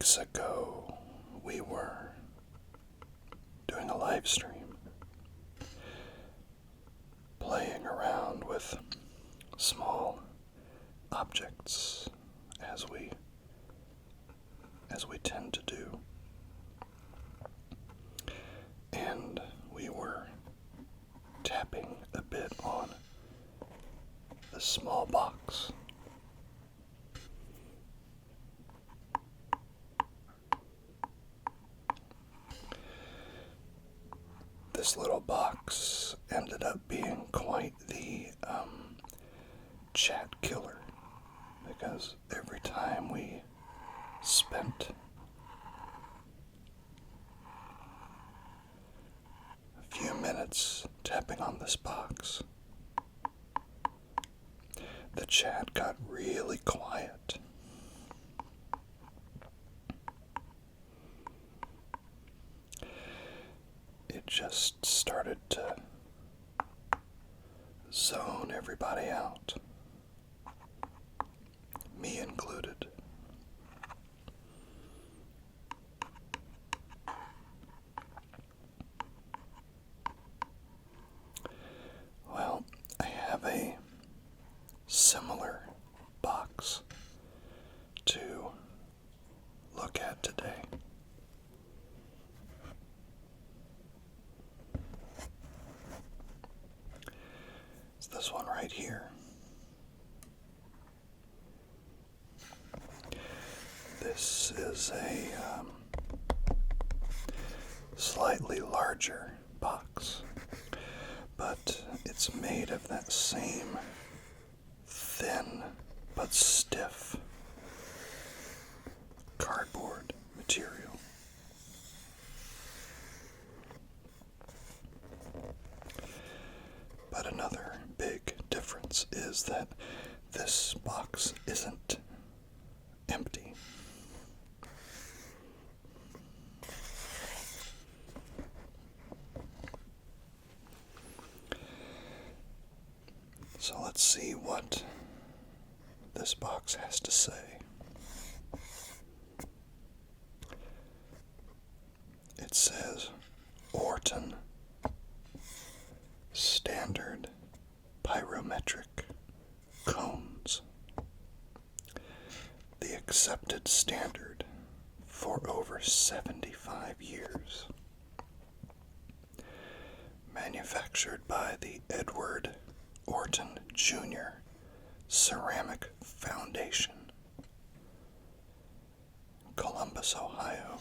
weeks ago, we were doing a live stream, playing around with small objects as we tend to do. And we were tapping a bit on the small box. This little box ended up being quite the chat killer, because every time we spent a few minutes tapping on this box, the chat got really quiet. It just started to zone everybody out, me included. Well, I have a similar box to look at today. It's this one right here. This is a slightly larger box, but it's made of that same thin but stiff cardboard material. But another big difference is that this box isn't empty. So let's see what this box has to say. It says Orton Standard Pyrometric Cones. The accepted standard for over 75 years. Manufactured by the Edward Orton Jr. Ceramic Foundation, Columbus, Ohio.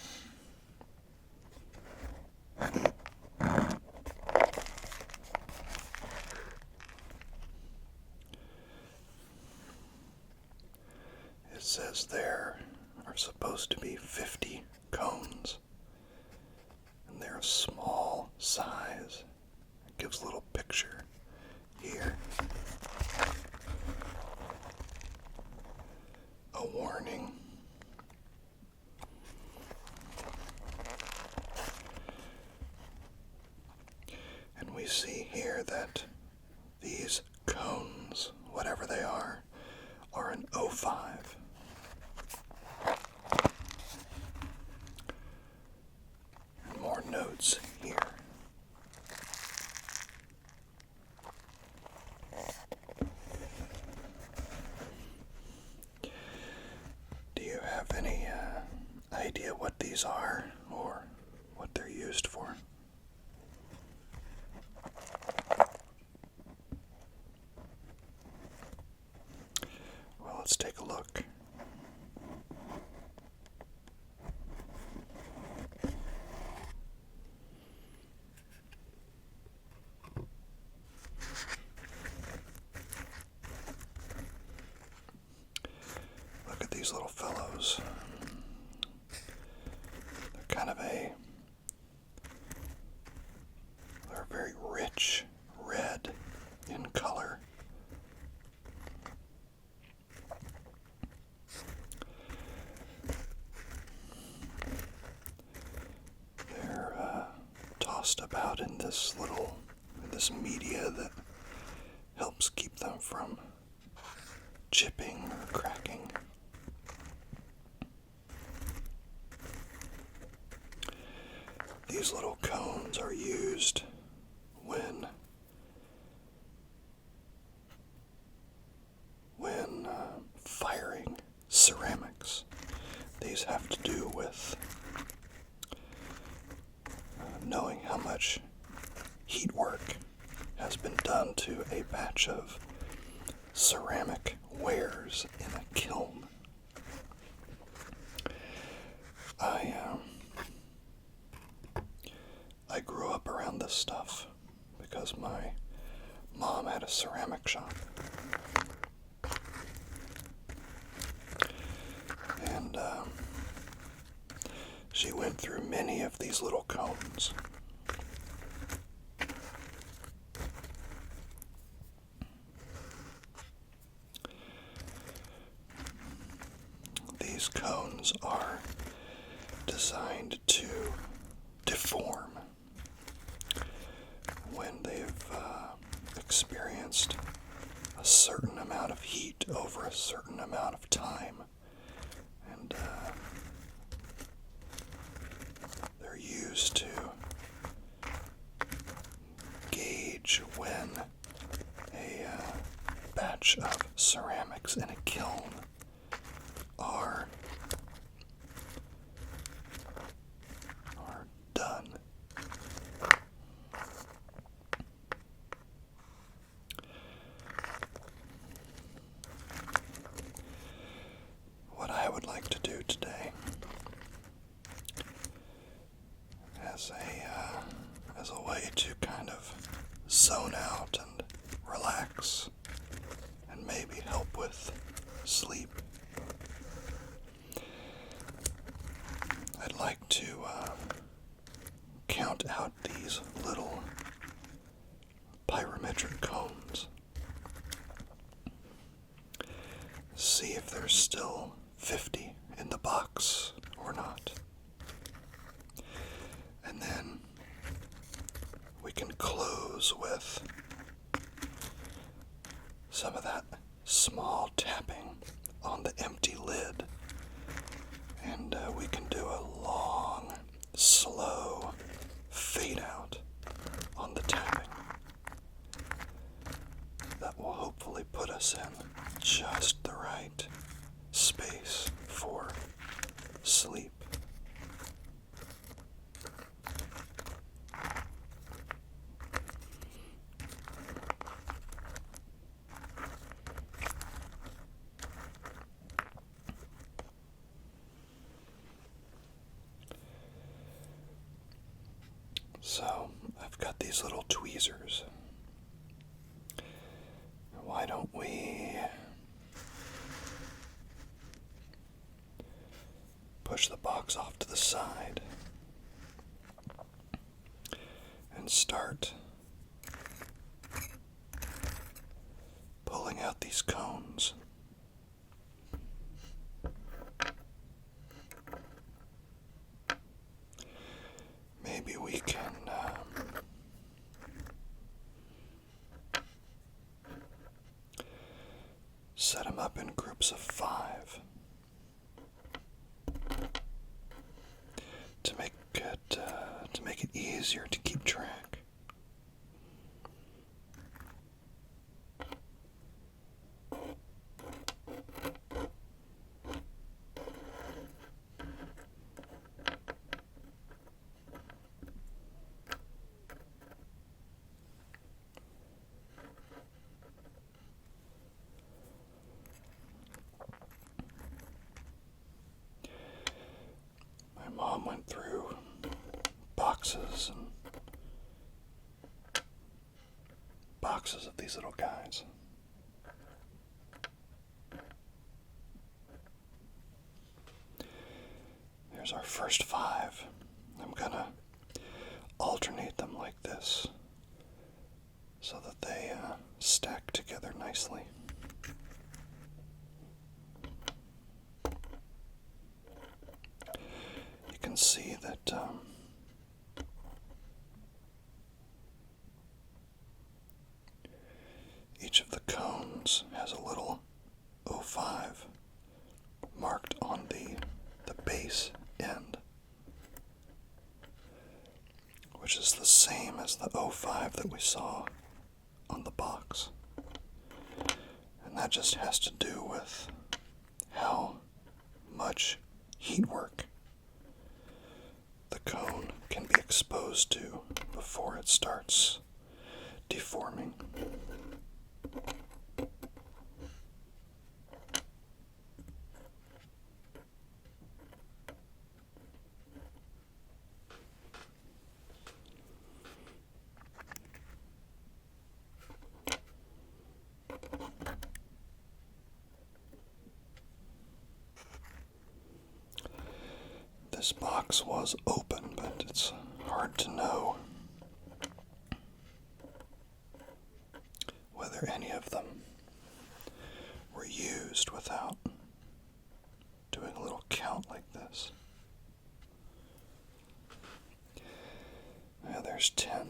It says there are supposed to be 50 cones, and they're a small size. It gives a little picture here. A warning. And we see here that these cones, whatever they are an 05. And more notes here. Do you have any idea what these are or what they're used for? Well, let's take a look. Look at these little fellows. They're very rich red in color. They're tossed about in this media that helps keep them from chipping or cracking. These little cones are used when firing ceramics. These have to do with knowing how much heat work has been done to a batch of ceramic wares in a kiln. I grew up around this stuff because my mom had a ceramic shop. And she went through many of these little cones. These cones are designed to deform when they've experienced a certain amount of heat over a certain amount of time. And they're used to gauge when a batch of ceramics in a kiln are done. What I would like to do today as a way to kind of zone out and relax and maybe help with sleep, I'd like to count out these little pyrometric cones. See if there's still 50 in the box or not. And then we can close with some of that small tapping on the empty lid. And we can do a long, slow fade out on the tapping. That will hopefully put us in just the right space for sleep. So, I've got these little tweezers. Why don't we push the box off to the side and start pulling out these cones. Maybe we can set them up in groups of 5 to make it easier to keep track. Mom went through boxes and boxes of these little guys. There's our first 5. I'm gonna alternate them like this so that they stack together nicely. You can see that each of the cones has a little 05 marked on the base end. which is the same as the 05 that we saw on the box. And that just has to do with how much heatwork the cone can be exposed to before it starts deforming. This box was open, but it's hard to know whether any of them were used without doing a little count like this. Yeah, there's 10.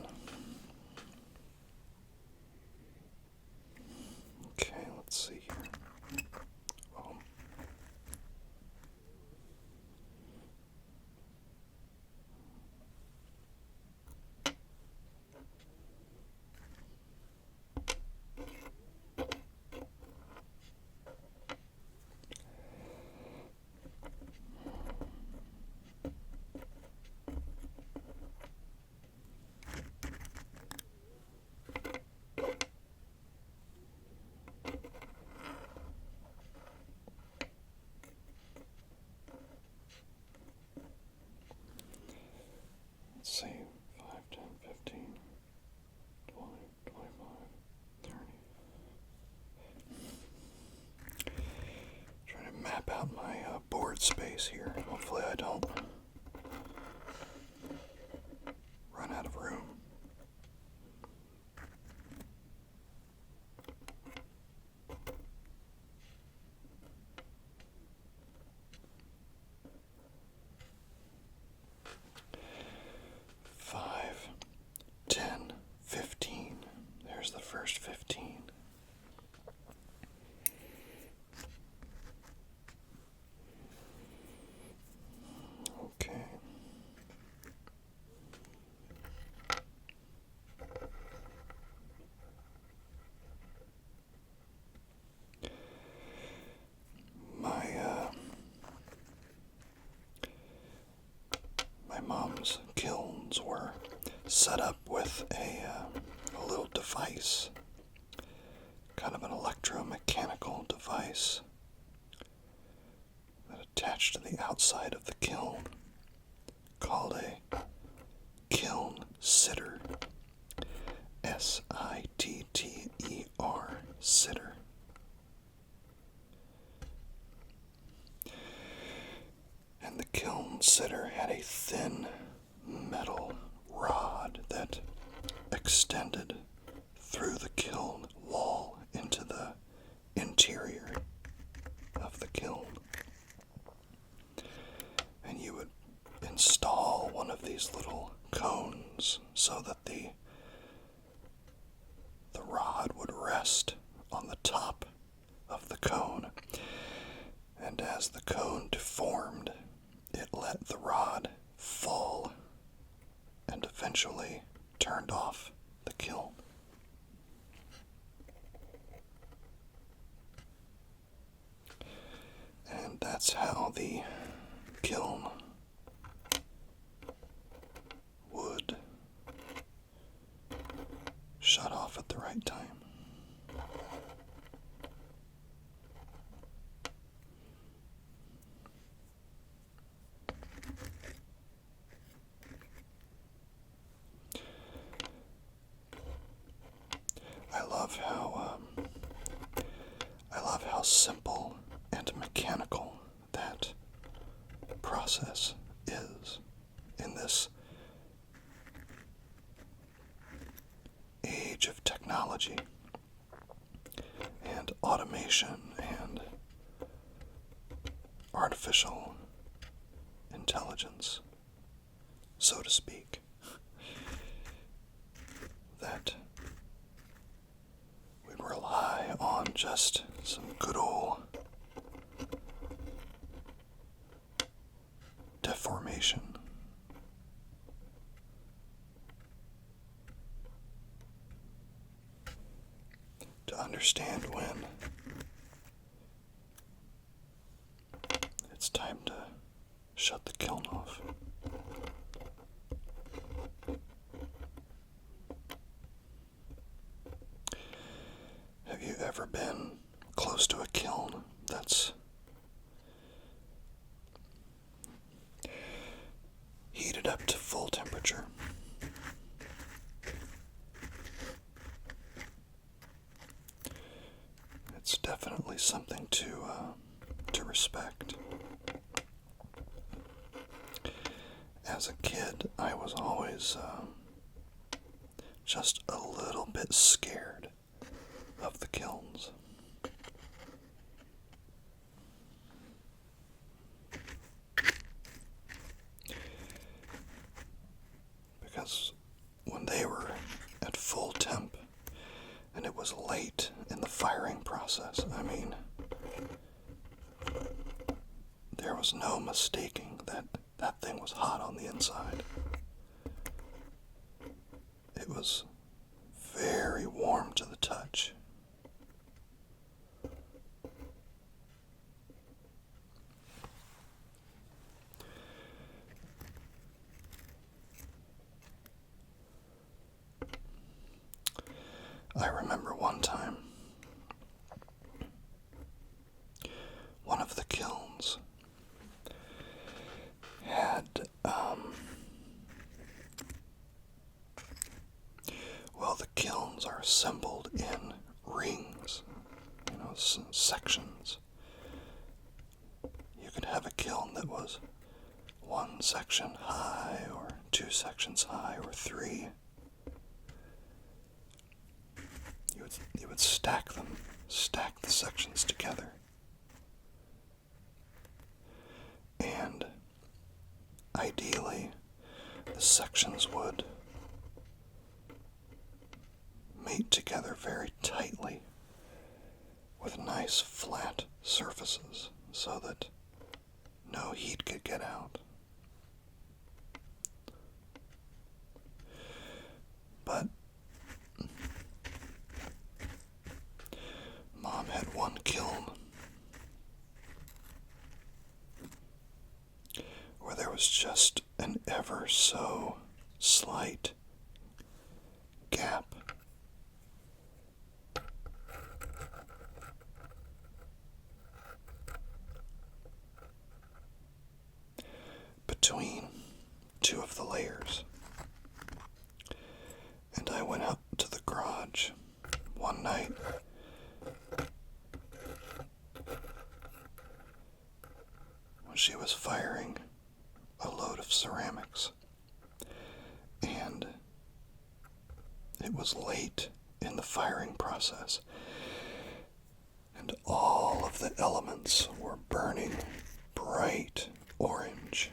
Okay, let's see here. Oh. Let's see, 5, 10, 15, 20, 25, 30. Trying to map out my board space here. Hopefully I don't run out of room. There's the first 15. Okay. My mom's kilns were set up with a little device, kind of an electromechanical device that attached to the outside of the kiln, called a kiln sitter. S-I-T-T-E-R, sitter. And the kiln sitter had a thin metal rod that extended through the kiln wall into the interior of the kiln. And you would install one of these little cones so that the rod would rest on the top of the cone. And as the cone deformed, it let the rod fall and eventually turned off the kiln. And that's how the kiln would shut off at the right time. I love how simple and mechanical that process is in this age of technology and automation and artificial intelligence, so to speak, that we'd rely on just some good old deformation understand when it's time to shut the kiln off. Have you ever been close to a kiln that's heated up to full temperature? It's definitely something to respect. As a kid, I was always just a little bit scared of the kilns. Because when they were at full temp and it was late in the firing process, I mean, there was no mistaking that that thing was hot on the inside. It was very warm to the touch. I remember one time, one of the kilns had, the kilns are assembled in rings, sections. You could have a kiln that was one section high, or 2 sections high, or 3. You would stack the sections together. And ideally, the sections would mate together very tightly with nice flat surfaces so that no heat could get out. But Mom had one kiln where there was just an ever so slight gap between 2 of the layers. And I went out to the garage one night when she was firing a load of ceramics, and it was late in the firing process, and all of the elements were burning bright orange,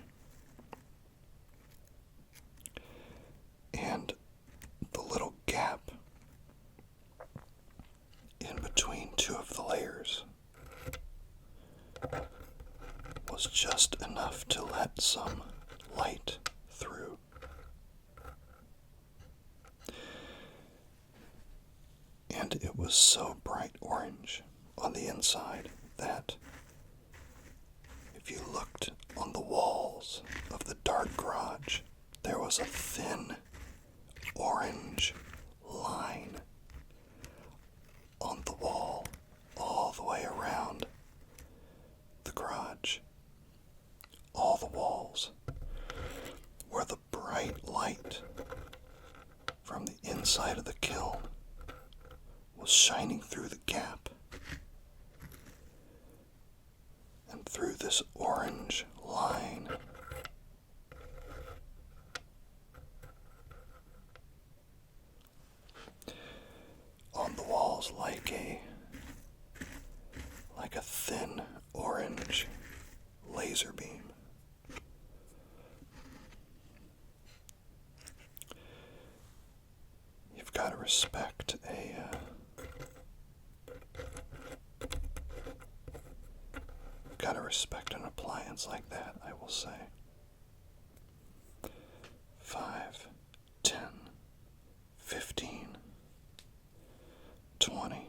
and the little gap in between 2 of the layers was just enough to let some light through. And it was so bright orange on the inside that if you looked on the walls of the dark garage, there was a thin orange line on the wall all the way around the garage. All the walls where the bright light from the inside of the kiln was shining through the gap and through this orange line. On the walls like a thin orange laser beam. You've got to respect an appliance like that, I will say. 5, 10, 15, 20,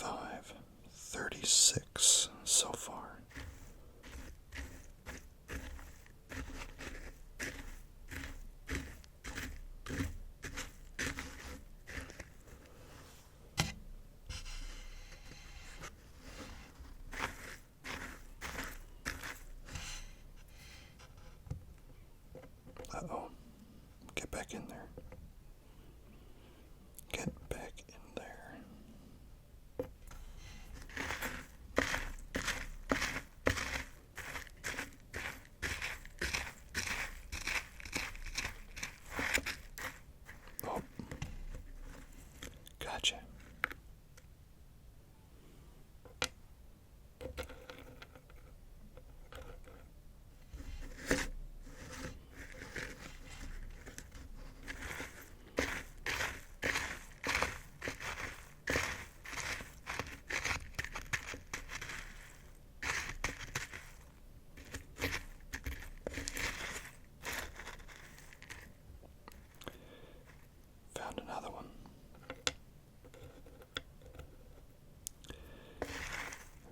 35, 36 so far. Uh-oh. Get back in there. Get back in there. Oh. Gotcha. Found another one.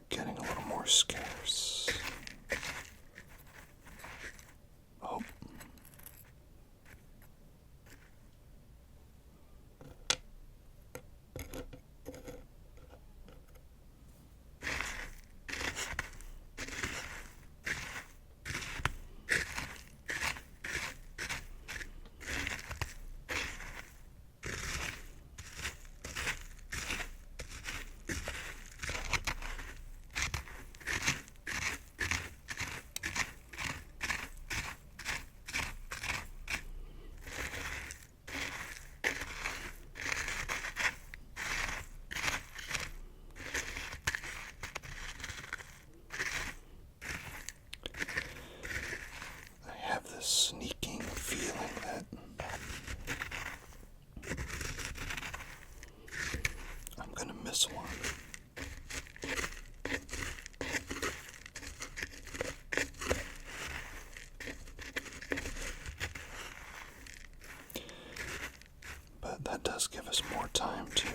Getting a little more scarce. Oh. Sneaking feeling that I'm gonna miss one. But that does give us more time to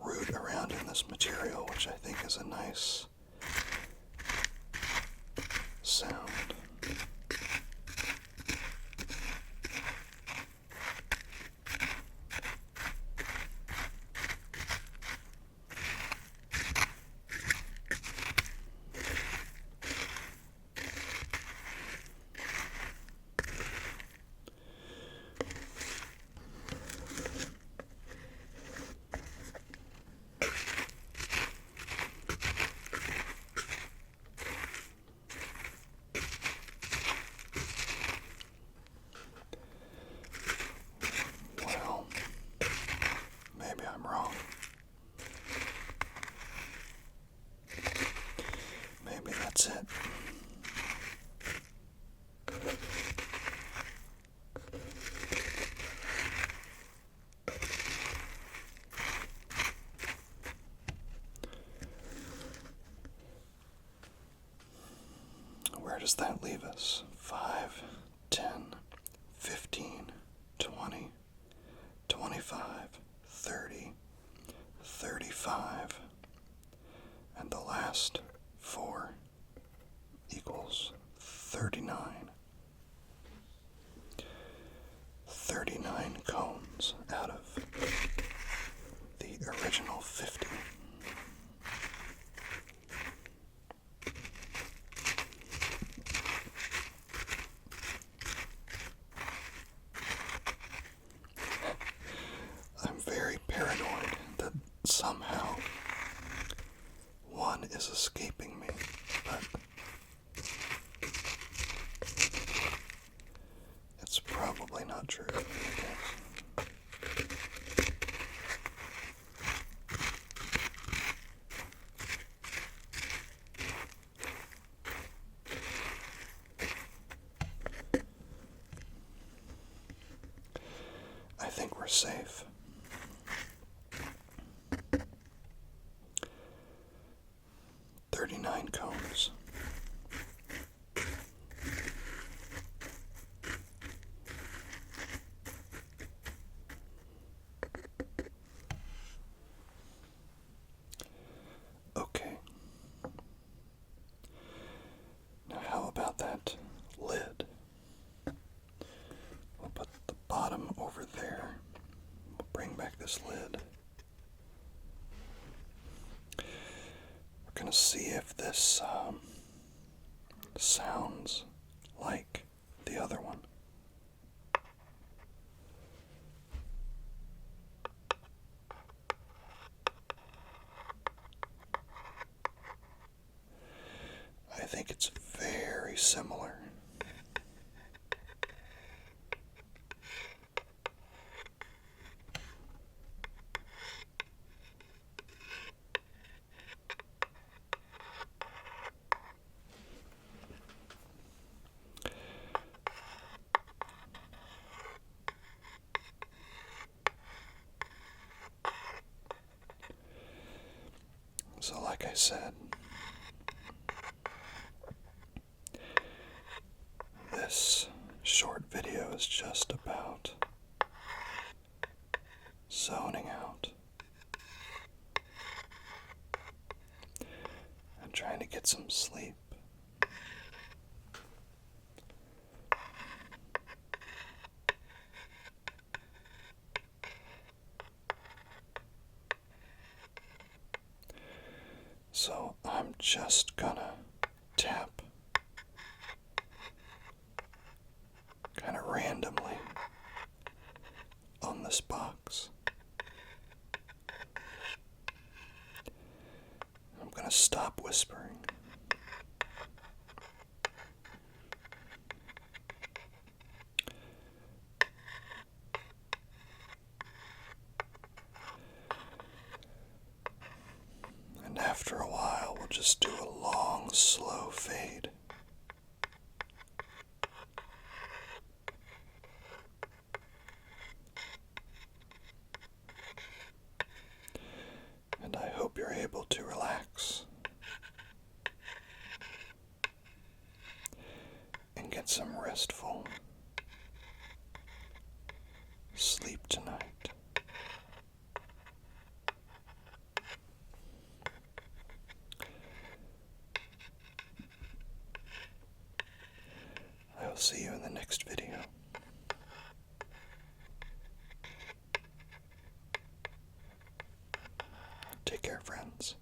root around in this material, which I think is a nice sound. That's it. Where does that leave us? 5, 10, 15, 20, 25, 30, 35, and the last 4 equals 39. 39 cones out of the original 50. I'm very paranoid that somehow one is escaping me, but it's probably not true. I think we're safe. "39 cones. this lid. We're going to see if this sounds like the other one. I think it's very similar. So like I said, this short video is just about zoning out and trying to get some sleep. So I'm just gonna tap kind of randomly on this box. I'm gonna stop whispering. And after a while, we'll just do a long, slow fade. And I hope you're able to relax and get some restful sleep tonight. I will see you in the next video. Take care, friends.